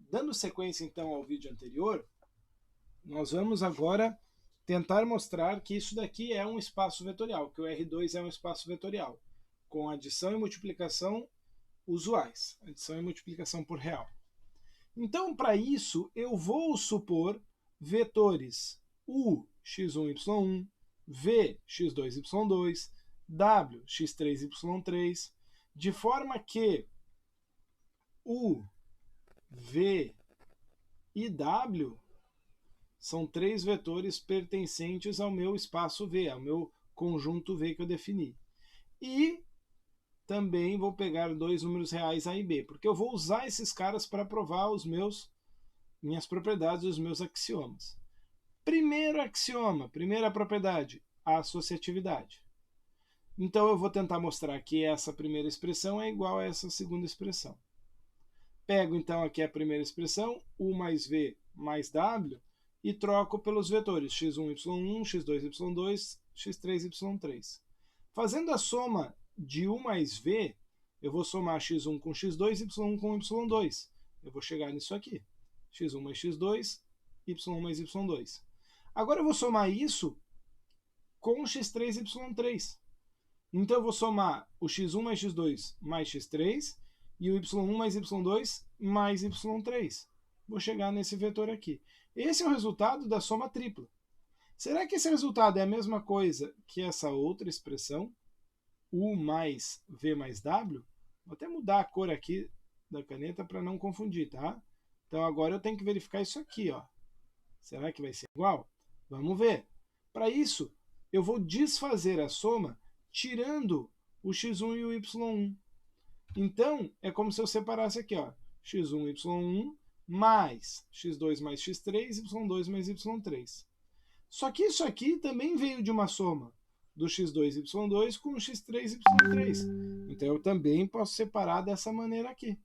Dando sequência então ao vídeo anterior, nós vamos agora tentar mostrar que isso daqui é um espaço vetorial, que o R2 é um espaço vetorial, com adição e multiplicação usuais, adição e multiplicação por real. Então, para isso, eu vou supor vetores U, x1, y1, V, x2, y2, W, x3, y3, de forma que U, V e W são três vetores pertencentes ao meu espaço V, ao meu conjunto V que eu defini. E também vou pegar dois números reais A e B, porque eu vou usar esses caras para provar minhas propriedades, os meus axiomas. Primeiro axioma, primeira propriedade, a associatividade. Então eu vou tentar mostrar que essa primeira expressão é igual a essa segunda expressão. Pego então aqui a primeira expressão, U mais V mais W, e troco pelos vetores x1, y1, x2, y2, x3, y3. Fazendo a soma de U mais V, eu vou somar x1 com x2, y1 com y2. Eu vou chegar nisso aqui. x1 mais x2, y1 mais y2. Agora eu vou somar isso com x3 e y3. Então eu vou somar o x1 mais x2 mais x3 e o y1 mais y2 mais y3. Vou chegar nesse vetor aqui. Esse é o resultado da soma tripla. Será que esse resultado é a mesma coisa que essa outra expressão? U mais V mais W? Vou até mudar a cor aqui da caneta para não confundir, tá? Então agora eu tenho que verificar isso aqui, ó. Será que vai ser igual? Vamos ver. Para isso, eu vou desfazer a soma tirando o x1 e o y1. Então, é como se eu separasse aqui, ó, x1, y1 mais x2 mais x3, y2 mais y3. Só que isso aqui também veio de uma soma do x2 e y2 com o x3 e y3. Então, eu também posso separar dessa maneira aqui.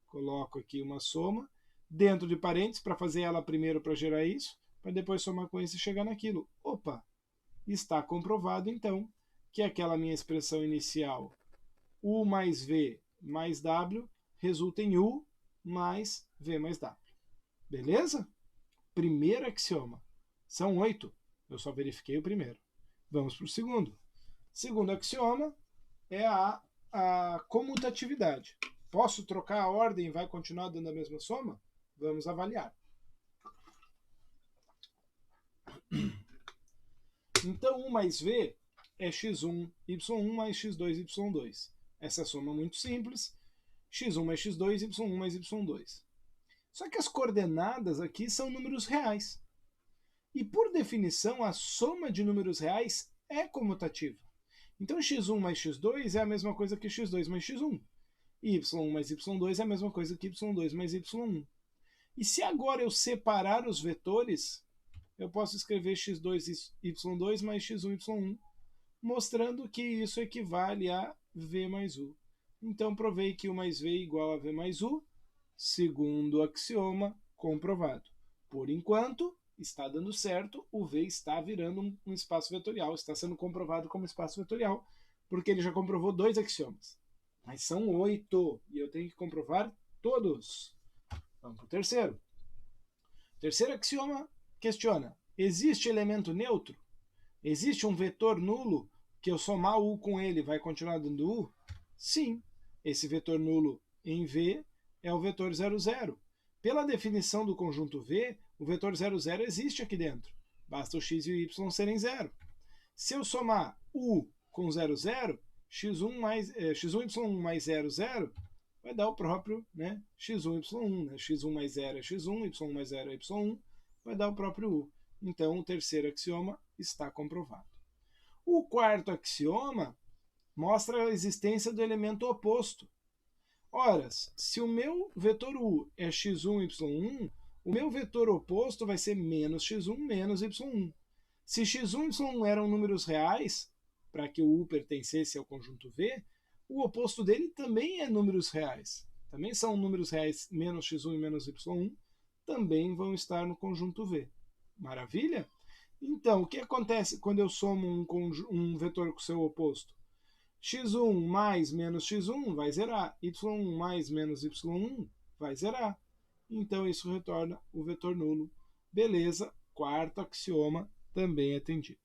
Coloco aqui uma soma dentro de parênteses para fazer ela primeiro para gerar isso, para depois somar com isso e chegar naquilo. Opa! Está comprovado, então, que aquela minha expressão inicial, U mais V mais W, resulta em U mais V mais W. Beleza? Primeiro axioma. São 8. Eu só verifiquei o primeiro. Vamos para o segundo. Segundo axioma é a comutatividade. Posso trocar a ordem e vai continuar dando a mesma soma? Vamos avaliar. Então, U mais V é x1, y1 mais x2, y2. Essa soma é muito simples. x1 mais x2, y1 mais y2. Só que as coordenadas aqui são números reais. E, por definição, a soma de números reais é comutativa. Então, x1 mais x2 é a mesma coisa que x2 mais x1. E y1 mais y2 é a mesma coisa que y2 mais y1. E se agora eu separar os vetores, eu posso escrever x2 y2 mais x1 y1, mostrando que isso equivale a V mais U. Então, provei que U mais V é igual a V mais U, segundo axioma, comprovado. Por enquanto, está dando certo, o V está virando um espaço vetorial, está sendo comprovado como espaço vetorial, porque ele já comprovou 2 axiomas. Mas são 8, e eu tenho que comprovar todos. Vamos para o terceiro. O terceiro axioma questiona: existe elemento neutro? Existe um vetor nulo que eu somar U com ele vai continuar dando U? Sim, esse vetor nulo em V é o vetor 0, 0. Pela definição do conjunto V, o vetor 0, 0 existe aqui dentro. Basta o x e o y serem 0. Se eu somar U com 0, 0, x1 y1 mais 0, 0, vai dar o próprio, né, x1, y1. Né? x1 mais 0 é x1, y1 mais 0 é y1, vai dar o próprio U. Então, o terceiro axioma está comprovado. O quarto axioma mostra a existência do elemento oposto. Ora, se o meu vetor U é x1, y1, o meu vetor oposto vai ser menos x1, menos y1. Se x1 e y1 eram números reais, para que o U pertencesse ao conjunto V, o oposto dele também é números reais. Também são números reais, menos x1 e menos y1, também vão estar no conjunto V. Maravilha? Então, o que acontece quando eu somo um vetor com seu oposto? x1 mais menos x1 vai zerar, y1 mais menos y1 vai zerar. então isso retorna o vetor nulo. Beleza, quarto axioma também atendido.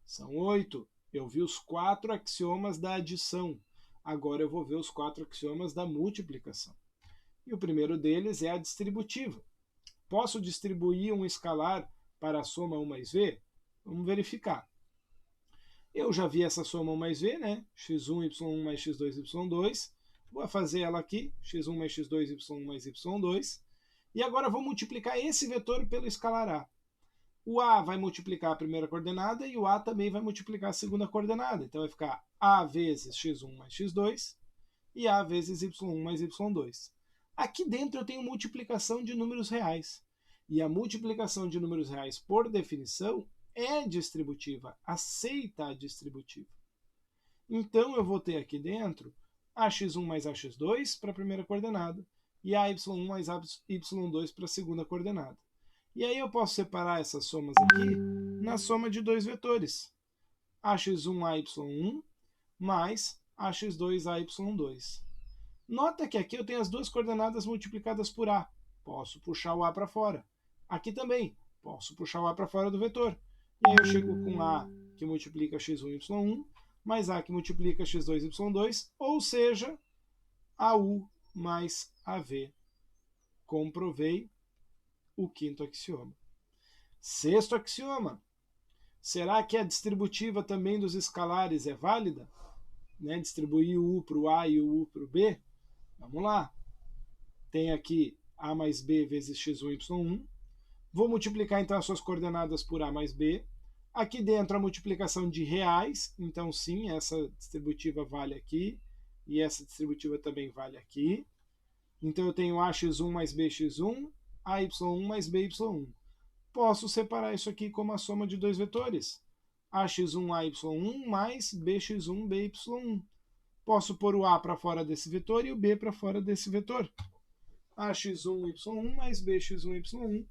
São 8. Eu vi os 4 axiomas da adição. Agora eu vou ver os 4 axiomas da multiplicação. E o primeiro deles é a distributiva. Posso distribuir um escalar para a soma 1 mais v? Vamos verificar. Eu já vi essa soma 1 mais v, né? x1, y1 mais x2, y2. Vou fazer ela aqui, x1 mais x2, y1 mais y2. E agora vou multiplicar esse vetor pelo escalar a. O a vai multiplicar a primeira coordenada e o a também vai multiplicar a segunda coordenada. Então vai ficar a vezes x1 mais x2 e a vezes y1 mais y2. Aqui dentro eu tenho multiplicação de números reais. E a multiplicação de números reais, por definição, é distributiva, aceita a distributiva. Então eu vou ter aqui dentro ax1 mais ax2 para a primeira coordenada e ay1 mais ay2 para a segunda coordenada. E aí eu posso separar essas somas aqui na soma de dois vetores. ax1 ay1 mais ax2 ay2. Nota que aqui eu tenho as duas coordenadas multiplicadas por a. Posso puxar o a para fora. Aqui também, posso puxar o a para fora do vetor. E aí eu chego com a que multiplica x1, y1, mais a que multiplica x2, y2, ou seja, AU mais AV. Comprovei o quinto axioma. Sexto axioma. Será que a distributiva também dos escalares é válida? Né? Distribuir o U para o A e o U para o B? Vamos lá. Tem aqui A mais B vezes x1, y1. Vou multiplicar então as suas coordenadas por A mais B. Aqui dentro a multiplicação de reais, então sim, essa distributiva vale aqui, e essa distributiva também vale aqui. Então eu tenho AX1 mais BX1, AY1 mais BY1. Posso separar isso aqui como a soma de dois vetores. AX1, AY1 mais BX1, BY1. Posso pôr o A para fora desse vetor e o B para fora desse vetor. AX1, Y1 mais BX1, Y1.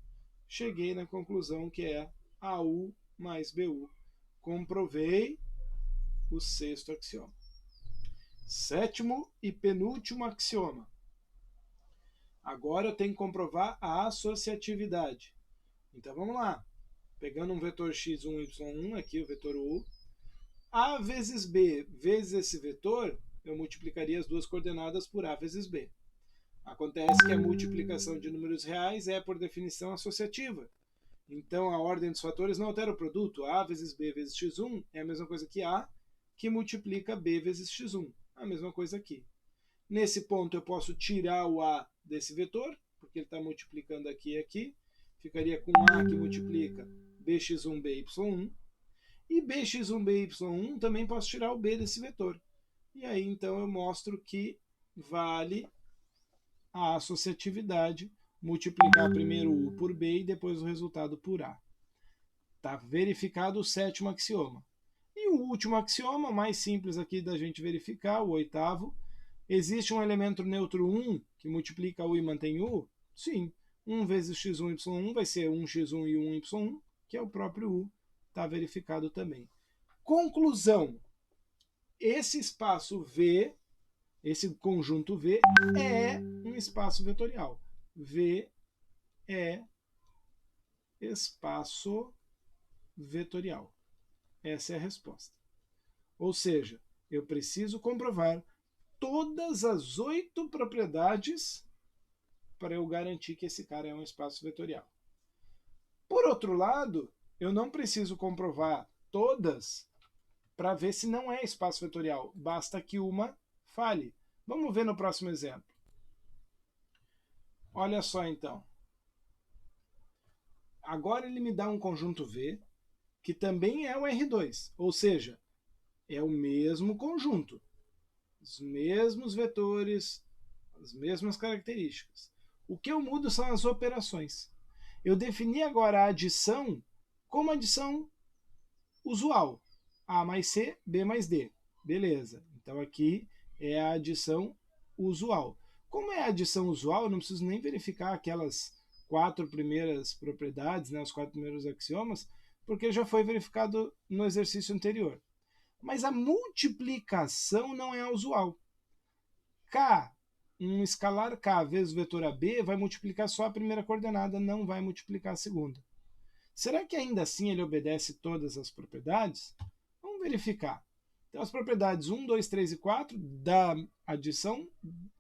Cheguei na conclusão que é AU mais BU. Comprovei o sexto axioma. Sétimo e penúltimo axioma. Agora eu tenho que comprovar a associatividade. Então vamos lá. Pegando um vetor x1, y1, aqui o vetor U. A vezes B vezes esse vetor, eu multiplicaria as duas coordenadas por A vezes B. Acontece que a multiplicação de números reais é, por definição, associativa. Então a ordem dos fatores não altera o produto. A vezes B vezes x1 é a mesma coisa que A, que multiplica B vezes x1. A mesma coisa aqui. Nesse ponto eu posso tirar o A desse vetor, porque ele está multiplicando aqui e aqui. Ficaria com A que multiplica bx1, by1. E bx1, by1 também posso tirar o B desse vetor. E aí então eu mostro que vale a associatividade, multiplicar primeiro U por B e depois o resultado por A. Está verificado o sétimo axioma. E o último axioma, mais simples aqui da gente verificar, o oitavo. Existe um elemento neutro 1 que multiplica U e mantém U? Sim. 1 vezes x1, y1 vai ser 1x1 e 1y1, que é o próprio U. Está verificado também. Conclusão. Esse espaço V, esse conjunto V, é um espaço vetorial. V é espaço vetorial. Essa é a resposta. Ou seja, eu preciso comprovar todas as 8 propriedades para eu garantir que esse cara é um espaço vetorial. Por outro lado, eu não preciso comprovar todas para ver se não é espaço vetorial. Basta que uma falhe. Vamos ver no próximo exemplo. Olha só então. Agora ele me dá um conjunto V, que também é o R2, ou seja, é o mesmo conjunto. Os mesmos vetores, as mesmas características. O que eu mudo são as operações. Eu defini agora a adição como adição usual. A mais C, B mais D. Beleza. Então aqui é a adição usual. Como é a adição usual, eu não preciso nem verificar aquelas 4 primeiras propriedades, né, os 4 primeiros axiomas, porque já foi verificado no exercício anterior. Mas a multiplicação não é usual. K um escalar k vezes o vetor AB vai multiplicar só a primeira coordenada, não vai multiplicar a segunda. Será que ainda assim ele obedece todas as propriedades? Vamos verificar. Então, as propriedades 1, 2, 3 e 4 da adição,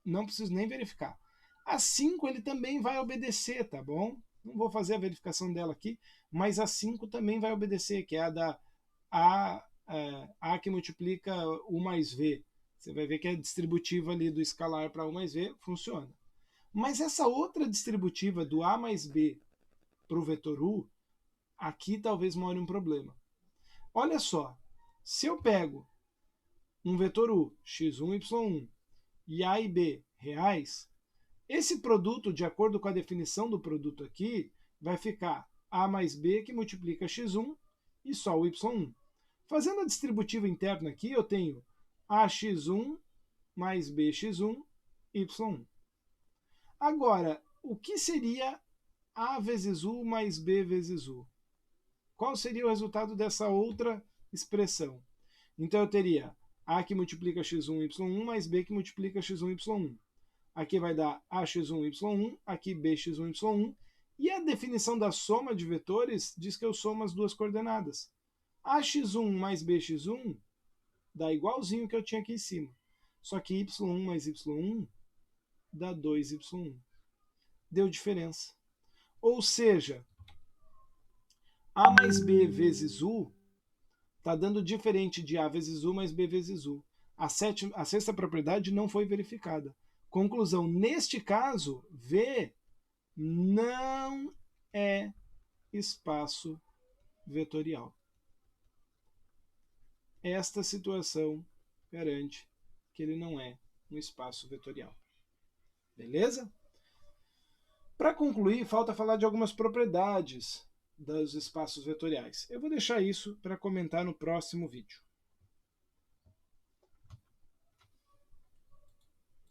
não preciso nem verificar. A 5 ele também vai obedecer, tá bom? Não vou fazer a verificação dela aqui, mas a 5 também vai obedecer, que é a da A que multiplica U mais V. Você vai ver que a distributiva ali do escalar para U mais V funciona. Mas essa outra distributiva do A mais B para o vetor U, aqui talvez more um problema. Olha só, se eu pego um vetor U, x1, y1, e A e B reais, esse produto, de acordo com a definição do produto aqui, vai ficar A mais B que multiplica x1 e só o y1. Fazendo a distributiva interna aqui, eu tenho AX1 mais BX1, Y1. Agora, o que seria A vezes U mais B vezes U? Qual seria o resultado dessa outra expressão? Então eu teria A que multiplica x1, y1, mais B que multiplica x1, y1. Aqui vai dar AX1, y1, aqui BX1, y1. E a definição da soma de vetores diz que eu somo as duas coordenadas. AX1 mais BX1 dá igualzinho que eu tinha aqui em cima. Só que y1 mais y1 dá 2y1. Deu diferença. Ou seja, A mais B vezes U está dando diferente de A vezes U mais B vezes U. A sexta propriedade não foi verificada. Conclusão, neste caso, V não é espaço vetorial. Esta situação garante que ele não é um espaço vetorial. Beleza? Para concluir, falta falar de algumas propriedades dos espaços vetoriais. Eu vou deixar isso para comentar no próximo vídeo.